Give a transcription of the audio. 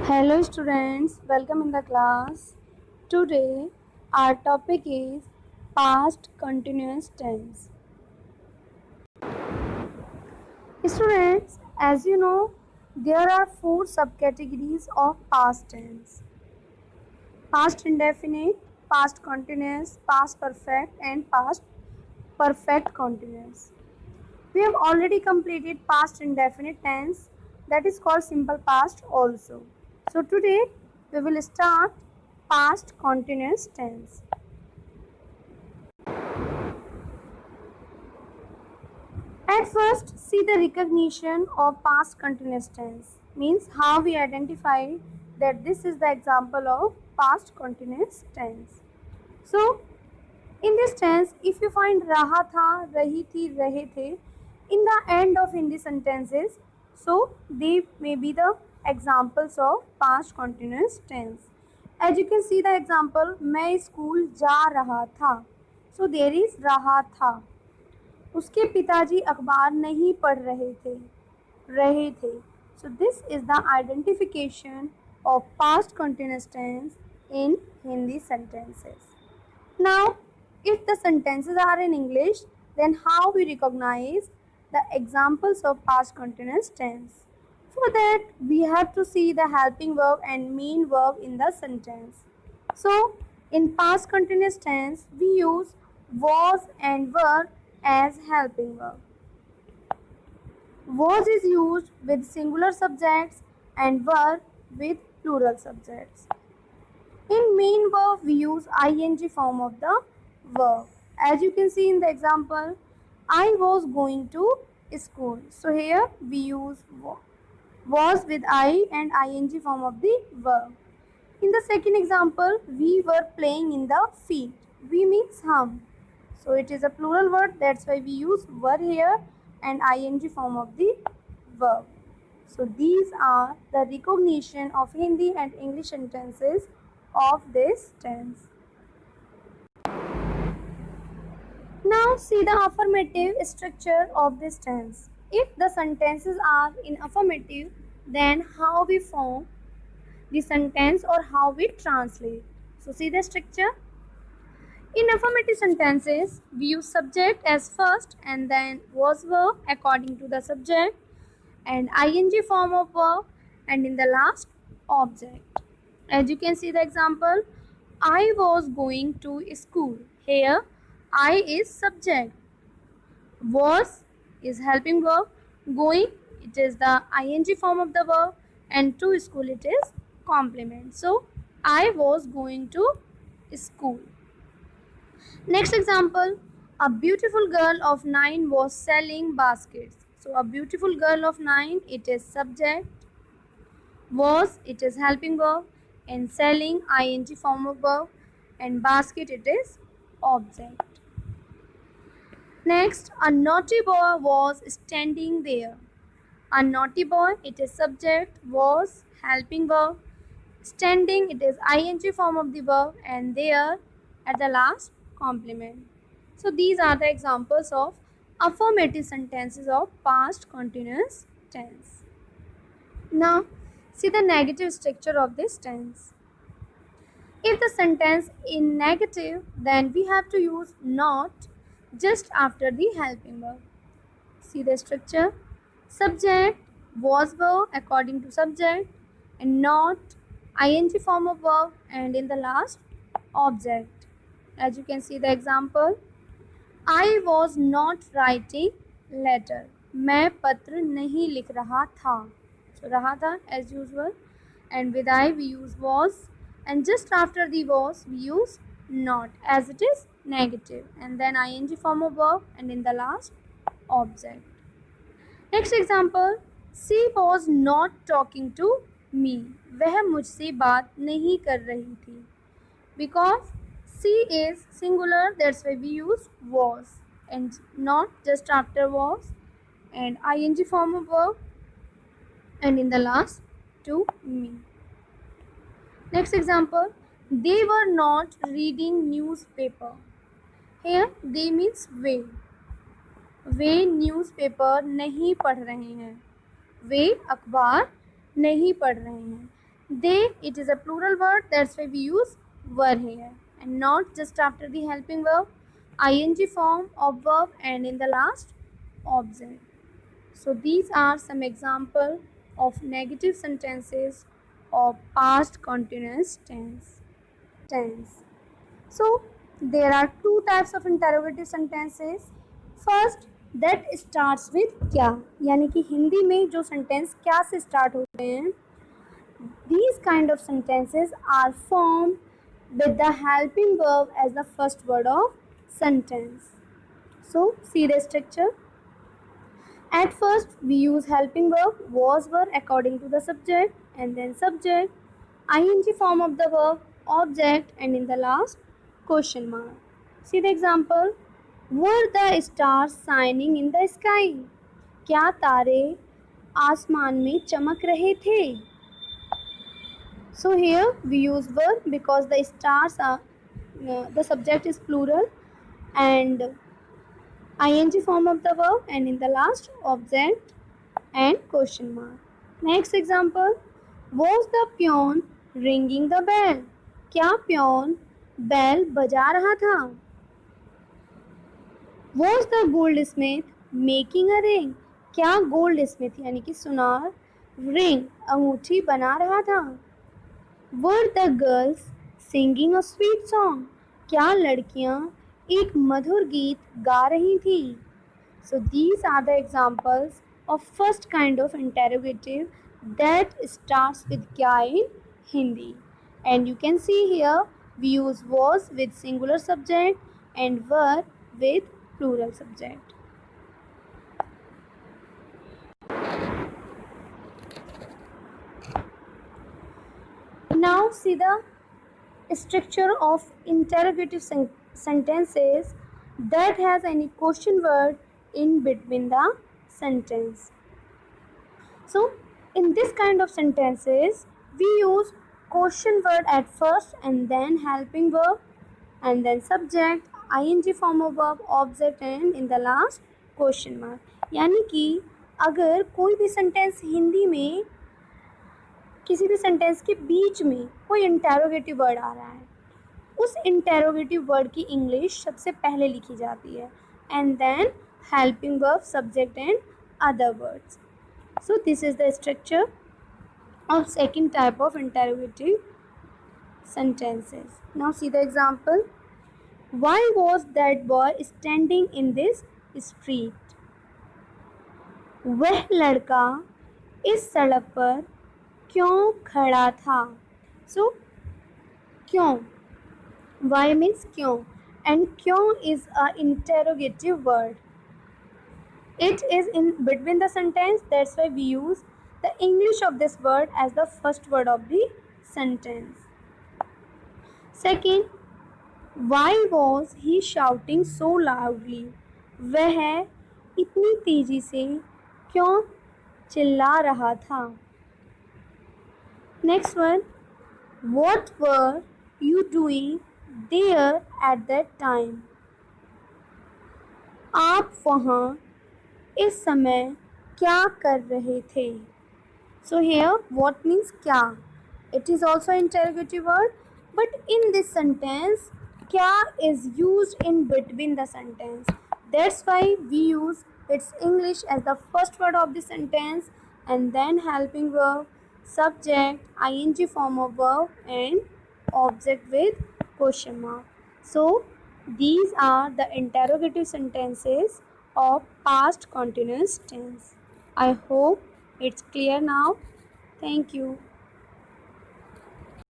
Hello students, welcome in the class. Today our topic is past continuous tense. Students, as you know, there are four subcategories of past tense: past indefinite, past continuous, past perfect, and past perfect continuous. We have already completed past indefinite tense, that is called simple past also. So today we will start past continuous tense. At first, see the recognition of past continuous tense, means how we identify that this is the example of past continuous tense. So in this tense, if you find raha tha, rahi thi, rahe the in the end of Hindi sentences, so they may be the examples of past continuous tense. As you can see the example, मैं school जा रहा था. So there is रहा था. उसके पिताजी अखबार नहीं पढ़ रहे थे. So this is the identification of past continuous tense in Hindi sentences. Now, if the sentences are in English, then how we recognize the examples of past continuous tense? For that, we have to see the helping verb and main verb in the sentence. So, in past continuous tense, we use was and were as helping verb. Was is used with singular subjects and were with plural subjects. In main verb, we use ing form of the verb. As you can see in the example, I was going to school. So here we use was with I and ing form of the verb. In the second example, we were playing in the field. We means hum. So it is a plural word, that's why we use were here and ing form of the verb. So these are the recognition of Hindi and English sentences of this tense. Now see the affirmative structure of this tense. If the sentences are in affirmative, then how we form the sentence or how we translate. So see the structure. In affirmative sentences, we use subject as first and then was verb according to the subject and ing form of verb and in the last object. As you can see the example, I was going to school. Here I is subject, was is helping verb, going it is the ing form of the verb and to school it is complement. So I was going to school. Next example, a beautiful girl of 9 was selling baskets. So a beautiful girl of 9 it is subject, was it is helping verb and selling ing form of verb and basket it is object. Next, a naughty boy was standing there. A naughty boy it is subject, was helping verb, standing it is ing form of the verb and there at the last complement. So these are the examples of affirmative sentences of past continuous tense. Now see the negative structure of this tense. If the sentence in negative, then we have to use not just after the helping verb. See the structure. Subject, was verb according to subject and not ing form of verb and in the last object. As you can see the example, I was not writing letter. मैं पत्र नहीं लिख रहा था. So रहा था as usual and with I we use was and just after the was we use not as it is negative and then ing form of verb and in the last object. Next example, she was not talking to me. वह मुझसे बात नहीं कर रही थी. Because she is singular, that's why we use was and not just after was and ing form of verb and in the last to me. Next example, they were not reading newspaper. Here they means way newspaper नहीं पढ़ रहे हैं, वे अखबार नहीं पढ़ रहे हैं They, it is a plural word, that's why we use were here, and not just after the helping verb, ing form of verb, and in the last object. So these are some example of negative sentences of past continuous tense. So there are two types of interrogative sentences. First that starts with क्या, यानी कि हिंदी में जो sentence क्या से start होते हैं, these kind of sentences are formed with the helping verb as the first word of sentence. So see the structure. At first we use helping verb was were according to the subject, and then subject, ing form of the verb, object, and in the last question mark. See the example. Were the stars shining in the sky? क्या तारे आसमान में चमक रहे थे? So here we use were because the stars are the subject is plural, and ing form of the verb, and in the last object and question mark. Next example. Was the peon ringing the bell? क्या peon bell बजा रहा था? Was the goldsmith making a ring? क्या goldsmith यानी कि सुनार ring अंगूठी बना रहा था? Were the girls singing a sweet song? क्या लड़कियां एक मधुर गीत गा रही थी? So these are the examples of first kind of interrogative that starts with kya in Hindi. And you can see here we use was with singular subject and were with plural subject. Now see the structure of interrogative sentences that has any question word in between the sentence. So in this kind of sentences we use question word at first, and then helping verb, and then subject, ing form of verb, object, and in the last question mark. यानी कि अगर कोई भी sentence Hindi में किसी भी sentence के बीच में कोई इंटेरोगेटिव वर्ड आ रहा है, उस इंटेरोगेटिव वर्ड की इंग्लिश सबसे पहले लिखी जाती है, and then helping verb, subject and other words. So this is the structure of second type of interrogative sentences. Now see the example. Why was that boy standing in this street? वह लड़का इस सड़क पर क्यों खड़ा था? So क्यों, why means क्यों, and क्यों is a interrogative word. It is in between the sentence, that's why we use the English of this word as the first word of the sentence. Second, why was he shouting so loudly? वह इतनी तेजी से क्यों चिल्ला रहा था? Next one, what were you doing there at that time? आप वहाँ इस समय क्या कर रहे थे? So here what means क्या? It is also interrogative word, but in this sentence क्या is used in between the sentence. That's why we use its English as the first word of the sentence, and then helping verb, subject, ing form of verb, and object with question mark. So these are the interrogative sentences of past continuous tense. I hope it's clear now. Thank you.